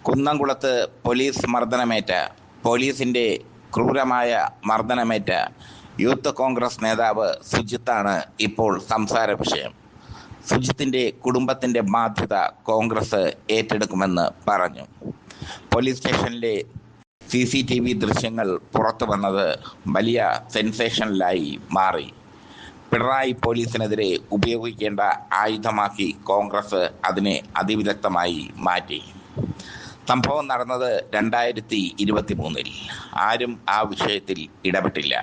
കുന്നംകുളത്ത് പോലീസ് മർദ്ദനമേറ്റ പോലീസിന്റെ ക്രൂരമായ മർദ്ദനമേറ്റ യൂത്ത് കോൺഗ്രസ് നേതാവ് സുജിത്താണ് ഇപ്പോൾ സംസാര വിഷയം. സുജിത്തിന്റെ കുടുംബത്തിന്റെ ബാധ്യത കോൺഗ്രസ് ഏറ്റെടുക്കുമെന്ന് പറഞ്ഞു. പോലീസ് സ്റ്റേഷനിലെ CCTV ദൃശ്യങ്ങൾ പുറത്തു വന്നത് വലിയ സെൻസേഷനിലായി മാറി. പിണറായി പോലീസിനെതിരെ ഉപയോഗിക്കേണ്ട ആയുധമാക്കി കോൺഗ്രസ് അതിനെ അതിവിദഗ്ധമായി മാറ്റി. സംഭവം നടന്നത് 2023. ആരും ആ വിഷയത്തിൽ ഇടപെട്ടില്ല.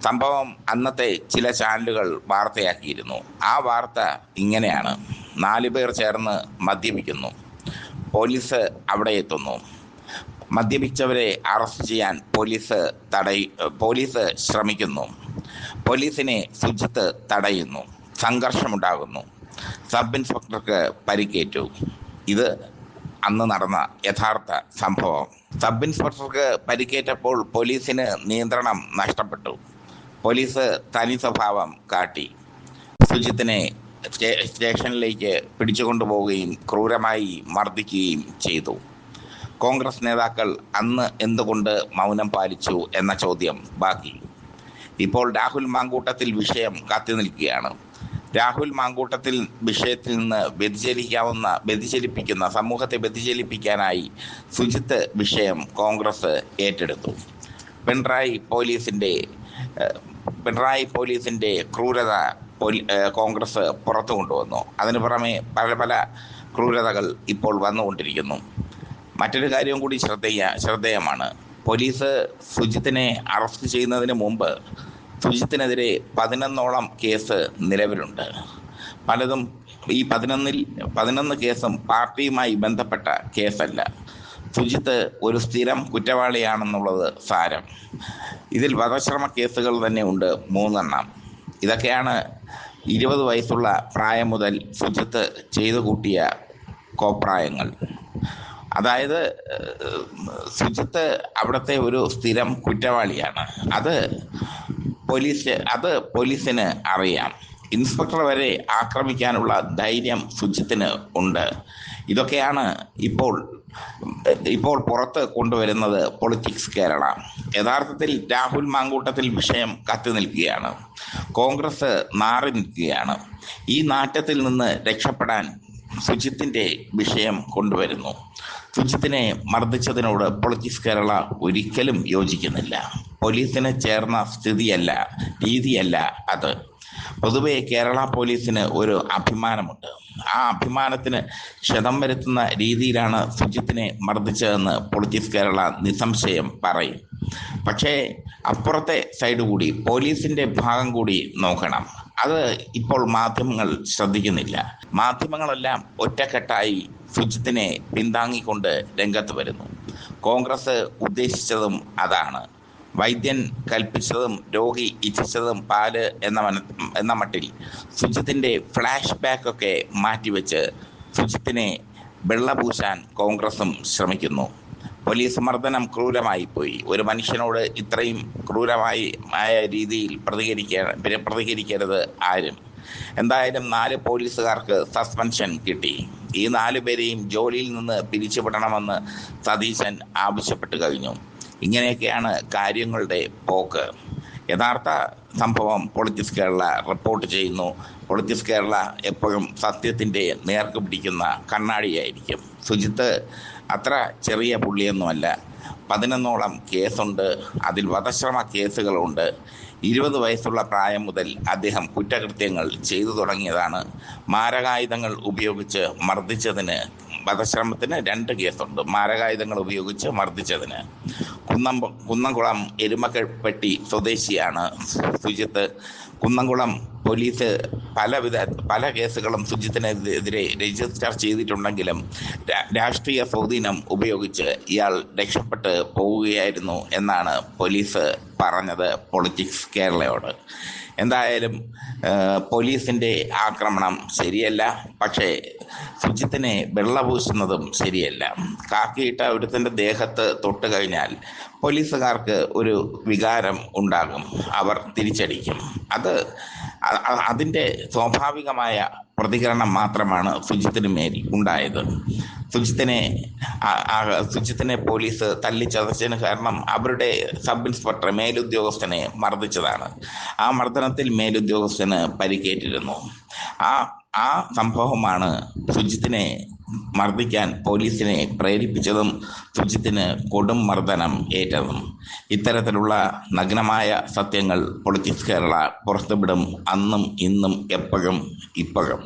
സംഭവം അന്നത്തെ ചില ചാനലുകൾ വാർത്തയാക്കിയിരുന്നു. ആ വാർത്ത ഇങ്ങനെയാണ്: 4 പേർ ചേർന്ന് മദ്യപിക്കുന്നു, പോലീസ് അവിടെ എത്തുന്നു, മദ്യപിച്ചവരെ അറസ്റ്റ് ചെയ്യാൻ പോലീസ് ശ്രമിക്കുന്നു, പോലീസിനെ സുജിത്ത് തടയുന്നു, സംഘർഷമുണ്ടാകുന്നു, സബ് ഇൻസ്പെക്ടർക്ക് പരിക്കേറ്റു. ഇത് അന്ന് നടന്ന യഥാർത്ഥ സംഭവം. സബ് ഇൻസ്പെക്ടർക്ക് പരിക്കേറ്റപ്പോൾ പോലീസിന് നിയന്ത്രണം നഷ്ടപ്പെട്ടു. പോലീസ് തനി സ്വഭാവം കാട്ടി. സുജിത്തിനെ സ്റ്റേഷനിലേക്ക് പിടിച്ചുകൊണ്ടുപോവുകയും ക്രൂരമായി മർദ്ദിക്കുകയും ചെയ്തു. കോൺഗ്രസ് നേതാക്കൾ അന്ന് എന്തുകൊണ്ട് മൗനം പാലിച്ചു എന്ന ചോദ്യം ബാക്കി. ഇപ്പോൾ രാഹുൽ മാങ്കൂട്ടത്തിൽ വിഷയം കത്തി നിൽക്കുകയാണ്. രാഹുൽ മാങ്കൂട്ടത്തിൽ വിഷയത്തിൽ നിന്ന് സമൂഹത്തെ വ്യതിചലിപ്പിക്കാനായി സുജിത്ത് വിഷയം കോൺഗ്രസ് ഏറ്റെടുത്തു. പിണറായി പോലീസിന്റെ ക്രൂരത കോൺഗ്രസ് പുറത്തു കൊണ്ടുവന്നു. അതിനു പുറമെ പല ക്രൂരതകൾ ഇപ്പോൾ വന്നുകൊണ്ടിരിക്കുന്നു. മറ്റൊരു കാര്യം കൂടി ശ്രദ്ധേയമാണ്. പോലീസ് സുജിത്തിനെ അറസ്റ്റ് ചെയ്യുന്നതിന് മുമ്പ് സുജിത്തിനെതിരെ 11ഓളം കേസ് നിലവിലുണ്ട്. പലതും ഈ 11 കേസും പാർട്ടിയുമായി ബന്ധപ്പെട്ട കേസല്ല. സുജിത്ത് ഒരു സ്ഥിരം കുറ്റവാളിയാണെന്നുള്ളത് സാരം. ഇതിൽ വധശ്രമ കേസുകൾ തന്നെ ഉണ്ട് 3 എണ്ണം. ഇതൊക്കെയാണ് 20 വയസ്സുള്ള പ്രായം മുതൽ സുജിത്ത് ചെയ്തു കൂട്ടിയ കോപ്രായങ്ങൾ. അതായത് സുജിത്ത് അവിടുത്തെ ഒരു സ്ഥിരം കുറ്റവാളിയാണ്. അത് പോലീസിന് അറിയാം. ഇൻസ്പെക്ടർ വരെ ആക്രമിക്കാനുള്ള ധൈര്യം സുജിത്തിന് ഉണ്ട്. ഇതൊക്കെയാണ് ഇപ്പോൾ പുറത്ത് കൊണ്ടുവരുന്നത് പൊളിറ്റിക്സ് കേരള. യഥാർത്ഥത്തിൽ രാഹുൽ മാങ്കൂട്ടത്തിൽ വിഷയം കത്തി നിൽക്കുകയാണ്. കോൺഗ്രസ് നാറി നിൽക്കുകയാണ്. ഈ നാറ്റത്തിൽ നിന്ന് രക്ഷപ്പെടാൻ സുജിത്തിന്റെ വിഷയം കൊണ്ടുവരുന്നു. സുജിത്തിനെ മർദ്ദിച്ചതിനോട് പൊളിറ്റിക്സ് കേരള ഒരിക്കലും യോജിക്കുന്നില്ല. പോലീസിന് ചേർന്ന രീതിയല്ല അത്. പൊതുവെ കേരള പോലീസിന് ഒരു അഭിമാനമുണ്ട്. ആ അഭിമാനത്തിന് ക്ഷതം വരുത്തുന്ന രീതിയിലാണ് സുജിത്തിനെ മർദ്ദിച്ചതെന്ന് പൊളിറ്റിക്സ് കേരള നിസ്സംശയം പറയും. പക്ഷേ അപ്പുറത്തെ സൈഡ് കൂടി, പോലീസിന്റെ ഭാഗം കൂടി നോക്കണം. അത് ഇപ്പോൾ മാധ്യമങ്ങൾ ശ്രദ്ധിക്കുന്നില്ല. മാധ്യമങ്ങളെല്ലാം ഒറ്റക്കെട്ടായി സുജിത്തിനെ പിന്താങ്ങിക്കൊണ്ട് രംഗത്ത് വരുന്നു. കോൺഗ്രസ് ഉദ്ദേശിച്ചതും അതാണ്. വൈദ്യൻ കൽപ്പിച്ചതും രോഗി ഇച്ഛിച്ചതും പാല് എന്ന മട്ടിൽ സുജിത്തിന്റെ ഫ്ലാഷ് ബാക്കൊക്കെ മാറ്റിവെച്ച് സുജിത്തിനെ വെള്ളപൂശാൻ കോൺഗ്രസും ശ്രമിക്കുന്നു. പോലീസ് മർദ്ദനം ക്രൂരമായി പോയി. ഒരു മനുഷ്യനോട് ഇത്രയും ക്രൂരമായ രീതിയിൽ പ്രതികരിക്കരുത് ആരും. എന്തായാലും 4 പോലീസുകാർക്ക് സസ്പെൻഷൻ കിട്ടി. ഈ 4 പേരെയും ജോലിയിൽ നിന്ന് പിരിച്ചുവിടണമെന്ന് സതീശൻ ആവശ്യപ്പെട്ടു കഴിഞ്ഞു. ഇങ്ങനെയൊക്കെയാണ് കാര്യങ്ങളുടെ പോക്ക്. യഥാർത്ഥ സംഭവം പൊളിറ്റിക്സ് കേരള റിപ്പോർട്ട് ചെയ്യുന്നു. പൊളിറ്റിക്സ് കേരള എപ്പോഴും സത്യത്തിൻ്റെ നേർക്ക് പിടിക്കുന്ന കണ്ണാടിയായിരിക്കും. സുജിത്ത് അത്ര ചെറിയ പുള്ളിയൊന്നുമല്ല. 11ഓളം കേസുണ്ട്. അതിൽ വധശ്രമ കേസുകളുണ്ട്. 20 വയസ്സുള്ള പ്രായം മുതൽ അദ്ദേഹം കുറ്റകൃത്യങ്ങൾ ചെയ്തു തുടങ്ങിയതാണ്. മാരകായുധങ്ങൾ ഉപയോഗിച്ച് മർദ്ദിച്ചതിന്, വധശ്രമത്തിന് 2 കേസുണ്ട്. മാരകായുധങ്ങൾ ഉപയോഗിച്ച് മർദ്ദിച്ചതിന്. കുന്നംകുളം എരുമപ്പെട്ടി സ്വദേശിയാണ് സുജിത്ത്. കുന്നംകുളം പോലീസ് പല കേസുകളും സുജിത്തിനെതിരെ രജിസ്റ്റർ ചെയ്തിട്ടുണ്ടെങ്കിലും രാഷ്ട്രീയ സ്വാധീനം ഉപയോഗിച്ച് ഇയാൾ രക്ഷപ്പെട്ട് പോവുകയായിരുന്നു എന്നാണ് പോലീസ് പറഞ്ഞത് പൊളിറ്റിക്സ് കേരളയോട്. എന്തായാലും പോലീസിൻ്റെ ആക്രമണം ശരിയല്ല. പക്ഷേ സുജിത്തിനെ വെള്ളപൂശുന്നതും ശരിയല്ല. കാക്കിയിട്ട ഒരുത്തൻ്റെ ദേഹത്ത് തൊട്ട് കഴിഞ്ഞാൽ പോലീസുകാർക്ക് ഒരു വികാരം ഉണ്ടാകും. അവർ തിരിച്ചടിക്കും. അതിൻ്റെ സ്വാഭാവികമായ പ്രതികരണം മാത്രമാണ് സുജിത്തിന് മേൽ ഉണ്ടായത്. സുജിത്തിനെ പോലീസ് തല്ലിച്ചതച്ചതിന് കാരണം അവരുടെ സബ് ഇൻസ്പെക്ടർ മേലുദ്യോഗസ്ഥനെ മർദ്ദിച്ചതാണ്. ആ മർദ്ദനത്തിൽ മേലുദ്യോഗസ്ഥന് പരിക്കേറ്റിരുന്നു. ആ സംഭവമാണ് സുജിത്തിനെ മർദ്ദിക്കാൻ പോലീസിനെ പ്രേരിപ്പിച്ചതും സുജിത്തിന് കൊടും മർദ്ദനം ഏറ്റതും. ഇത്തരത്തിലുള്ള നഗ്നമായ സത്യങ്ങൾ പൊളിറ്റിക്സ് കേരള പുറത്തുവിടും, അന്നും ഇന്നും എപ്പോഴും ഇപ്പോഴും.